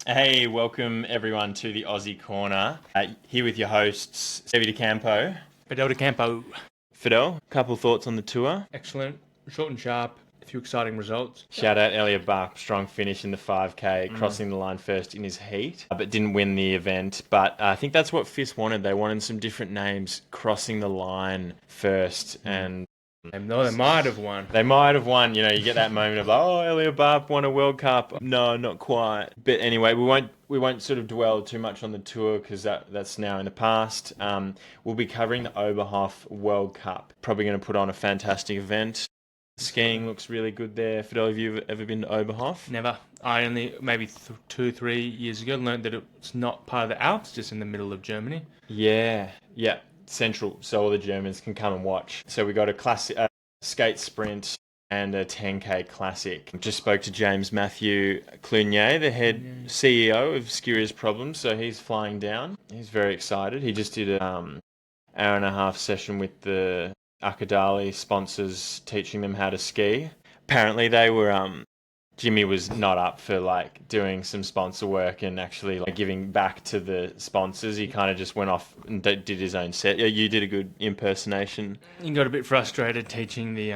Hey, welcome everyone to the Aussie Corner. Here with your hosts, Seve Campo. Fedele Campo. Fidel, couple thoughts on the tour. Excellent, short and sharp, a few exciting results. Shout out Elliot Buck, strong finish in the 5K, crossing the line first in his heat, but didn't win the event. But I think that's what FIS wanted. They wanted some different names crossing the line first, and No, they might have won. they might have won. You know, you get that moment of like, oh, Elliot Buck won a World Cup. No, not quite. But anyway, we won't sort of dwell too much on the tour because that's now in the past. We'll be covering the Oberhof World Cup. Probably going to put on a fantastic event. Skiing looks really good there. Fidel, have you ever been to Oberhof? Never. I only, maybe 2-3 years ago, learned that it's not part of the Alps, just in the middle of Germany. Yeah, central, so all the Germans can come and watch. So we got a classic skate sprint and a 10K classic. Just spoke to James Matthew Clunier, the head CEO of Skiers Problems, so he's flying down. He's very excited. He just did an hour and a half session with the Akadali sponsors, teaching them how to ski. Apparently they were Jimmy was not up for like doing some sponsor work and actually like giving back to the sponsors. He kind of just went off and did his own set. Yeah, you did a good impersonation. You got a bit frustrated teaching the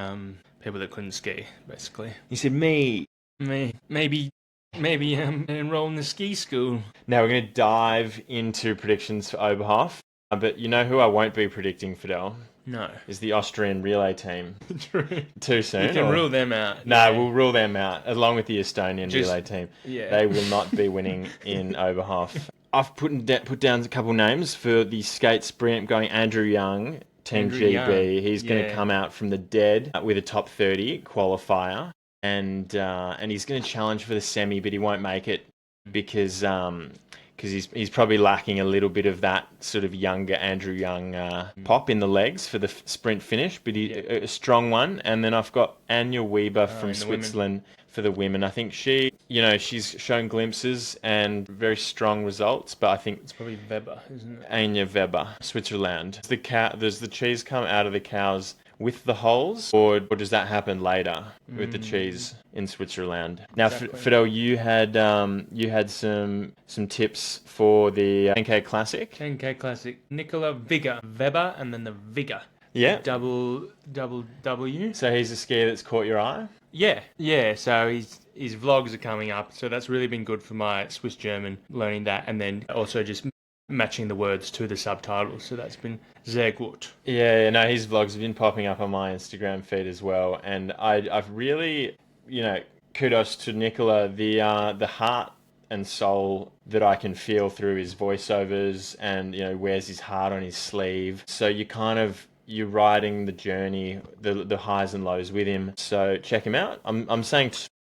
people that couldn't ski, basically. He said, "Me." Maybe enroll in the ski school. Now we're going to dive into predictions for Oberhof. But you know who I won't be predicting, Fidel? No. Is the Austrian relay team. True. Too soon? You can rule them out. No, we'll rule them out, along with the Estonian relay team. Yeah. They will not be winning in Oberhof. I've put down a couple names for the skate sprint going Andrew Young, Team Andrew GB. Young. He's going to come out from the dead with a top 30 qualifier. And he's going to challenge for the semi, but he won't make it because he's probably lacking a little bit of that sort of younger Andrew Young pop in the legs for the sprint finish, but a strong one. And then I've got Anya Weber from Switzerland for the women. I think she's shown glimpses and very strong results, but I think It's probably Weber, isn't it? Anya Weber, Switzerland. Does the cheese come out of the cows with the holes, or does that happen later with the cheese in Switzerland? Now, Exactly. Fidel, you had some tips for the 10K Classic. 10K Classic. Nicola Weber, and then the Vigor. Yeah. Double W. So he's a skier that's caught your eye. Yeah. So his vlogs are coming up. So that's really been good for my Swiss German, learning that, and then also just matching the words to the subtitles. So that's been sehr gut. Yeah, no, his vlogs have been popping up on my Instagram feed as well, and I've really, kudos to Nicola, the heart and soul that I can feel through his voiceovers, and wears his heart on his sleeve. So you're riding the journey, the highs and lows with him. So check him out. I'm saying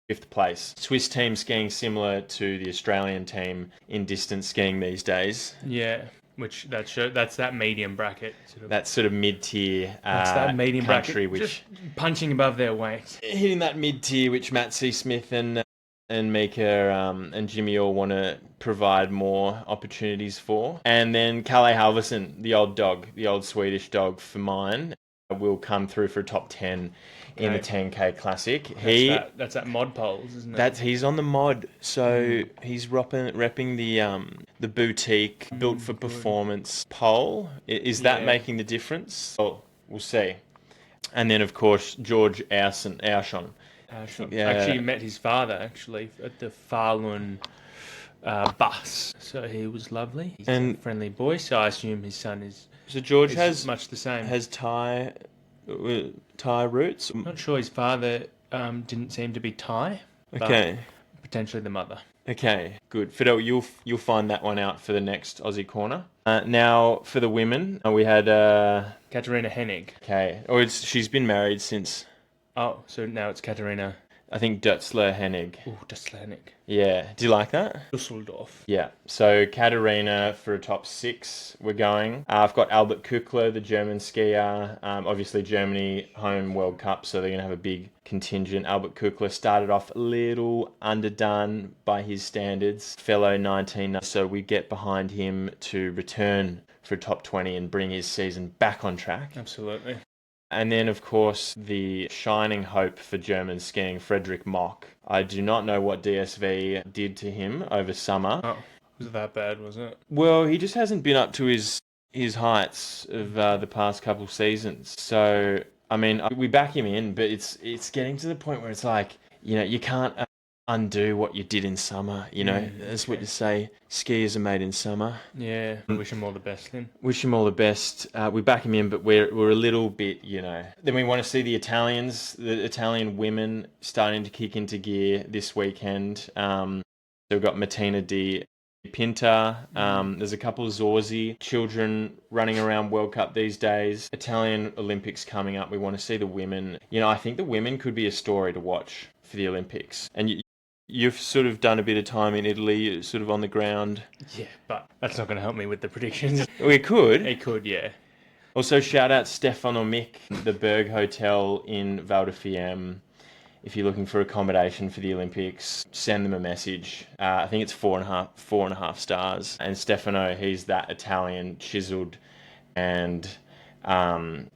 fifth place. Swiss team skiing similar to the Australian team in distance skiing these days. Yeah, which that's that medium bracket. That sort of mid-tier That's that medium country, bracket, which just punching above their weight. hitting that mid-tier, which Matt C. Smith and Mika and Jimmy all want to provide more opportunities for. And then Kalle Halvorsen, the old Swedish dog for mine, will come through for a top 10 in the 10K Classic. That's that mod poles, isn't it? He's on the mod, so he's repping the boutique built for performance pole. Is that making the difference? Oh, we'll see. And then of course George Aursson. Yeah. I actually met his father at the Falun bus, so he was lovely. He's a friendly boy, so I assume his son is. So George has much the same. Has Thai roots. I'm not sure his father didn't seem to be Thai. Okay. But potentially the mother. Okay, good. Fidel, you'll find that one out for the next Aussie Corner. Now for the women, we had Katarina Hennig. Okay, she's been married since. Oh, so now it's Katarina. I think Dutzler Hennig. Oh, Dutzler Hennig. Yeah, do you like that? Dusseldorf. Yeah, so Katarina for a top 6 we're going. I've got Albert Kukler, the German skier. Obviously Germany home World Cup, so they're going to have a big contingent. Albert Kukler started off a little underdone by his standards. Fellow 19, so we get behind him to return for a top 20 and bring his season back on track. Absolutely. And then, of course, the shining hope for German skiing, Frederick Mock. I do not know what DSV did to him over summer. Oh, was it that bad, was it? Well, he just hasn't been up to his heights of the past couple seasons. So, I mean, we back him in, but it's getting to the point where it's like, you can't undo what you did in summer. That's what you say. Skiers are made in summer. Yeah, I wish him all the best then. Wish him all the best. We back him in, but we're a little bit, Then we want to see the Italian women starting to kick into gear this weekend. So we've got Martina Di Pinta. There's a couple of Zorzi children running around World Cup these days. Italian Olympics coming up. We want to see the women. I think the women could be a story to watch for the Olympics. And you've sort of done a bit of time in Italy, sort of on the ground. Yeah, but that's not going to help me with the predictions. We could. It could, yeah. Also, shout out Stefano Mick, the Berg Hotel in Val di Fiemme. If you're looking for accommodation for the Olympics, send them a message. I think it's 4.5 stars. And Stefano, he's that Italian, chiseled, and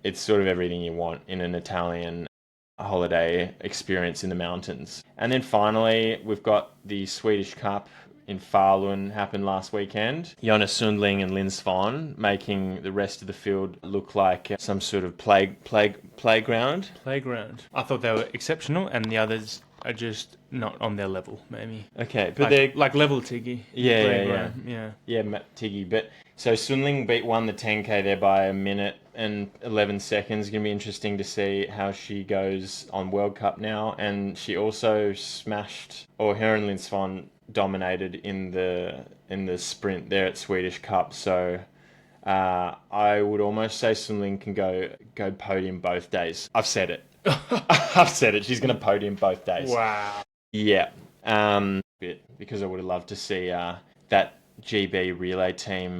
it's sort of everything you want in an Italian holiday experience in the mountains. And then finally, we've got the Swedish Cup in Falun happened last weekend. Jonas Sundling and Linn Svan making the rest of the field look like some sort of playground. Playground. I thought they were exceptional, and the others are just not on their level, maybe. Okay, but they're like level Tiggy. Yeah. Yeah, Tiggy. But so Sundling won the 10K there by a minute and 11 seconds. Going to be interesting to see how she goes on World Cup now. And she also her and Linn Svan dominated in the sprint there at Swedish Cup. So I would almost say Sundling can go podium both days. I've said it. I've said it. She's going to podium both days. Wow. Yeah. Because I would have loved to see that GB relay team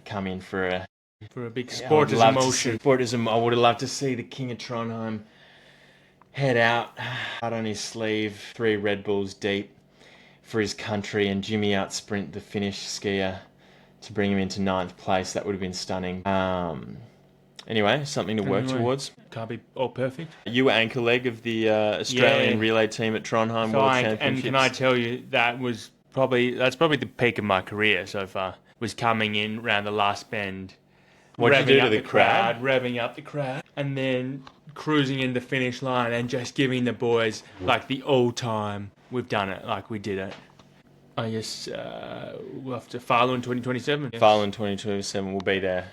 come in for a big sport as emotion. I would have loved to see the King of Trondheim head out on his sleeve, 3 Red Bulls deep for his country, and Jimmy out sprint the Finnish skier to bring him into 9th place. That would have been stunning. Anyway, something to work towards. Can't be all perfect. You were anchor leg of the Australian relay team at Trondheim World Championships. And can I tell you, that's probably the peak of my career so far, was coming in round the last bend. What did you do to the crowd? Revving up the crowd, and then cruising in the finish line and just giving the boys like the old time. We've done it, like we did it. I guess we'll have to Falun 2027. Falun 2027, we'll be there.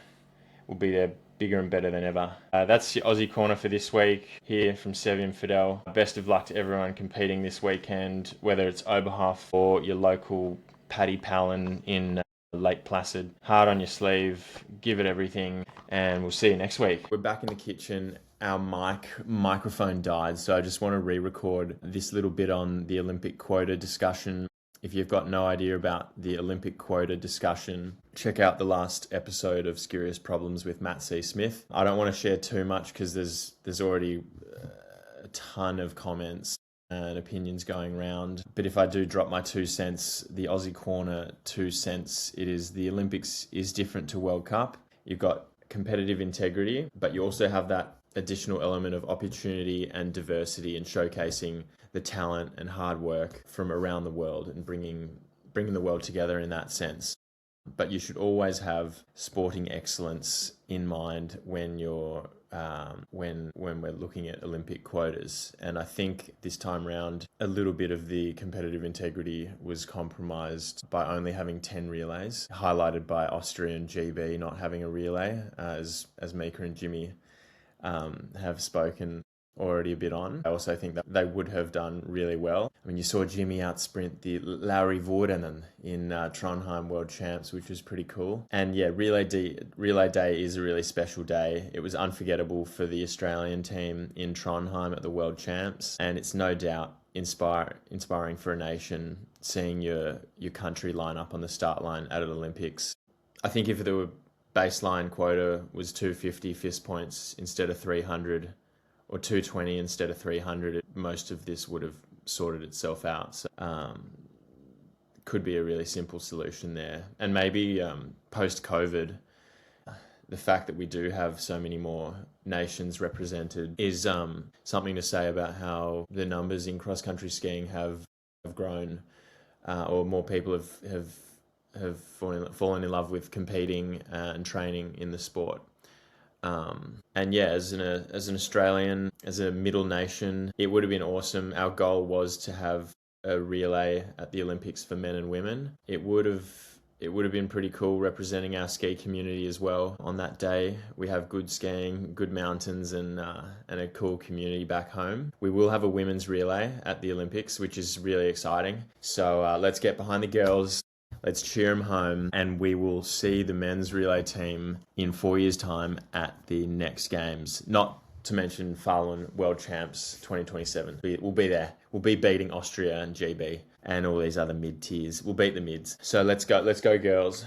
We'll be there bigger and better than ever. That's your Aussie Corner for this week, here from Seve and Fedele. Best of luck to everyone competing this weekend, whether it's Oberhof or your local Paddy Palin in Lake Placid. Hard on your sleeve, give it everything, and we'll see you next week. We're back in the kitchen. Our microphone died, so I just want to re-record this little bit on the Olympic quota discussion. If you've got no idea about the Olympic quota discussion, check out the last episode of Serious Problems with Matt C. Smith. I don't want to share too much because there's already a ton of comments and opinions going around. But if I do drop my 2 cents, the Aussie Corner 2 cents, it is the Olympics is different to World Cup. You've got competitive integrity, but you also have that additional element of opportunity and diversity and showcasing the talent and hard work from around the world and bringing the world together in that sense. But you should always have sporting excellence in mind when you're when we're looking at Olympic quotas. And I think this time round, a little bit of the competitive integrity was compromised by only having 10 relays, highlighted by Austria and GB not having a relay, as Mika and Jimmy have spoken already a bit on. I also think that they would have done really well. I mean, you saw Jimmy out sprint the Lauri Vuorinen in Trondheim World Champs, which was pretty cool. And yeah, Relay Day is a really special day. It was unforgettable for the Australian team in Trondheim at the World Champs, and it's no doubt inspiring for a nation seeing your country line up on the start line at an Olympics. I think if there were baseline quota was 250 fist points instead of 300, or 220 instead of 300, most of this would have sorted itself out. So, could be a really simple solution there. And maybe post-COVID, the fact that we do have so many more nations represented is something to say about how the numbers in cross-country skiing have grown, or more people have fallen in love with competing and training in the sport. And yeah, as an Australian, as a middle nation, it would have been awesome. Our goal was to have a relay at the Olympics for men and women. It would have been pretty cool representing our ski community as well. On that day, we have good skiing, good mountains, and a cool community back home. We will have a women's relay at the Olympics, which is really exciting. So let's get behind the girls. Let's cheer them home, and we will see the men's relay team in 4 years' time at the next games. Not to mention Farland World Champs 2027. We'll be there. We'll be beating Austria and GB and all these other mid-tiers. We'll beat the mids. So let's go girls.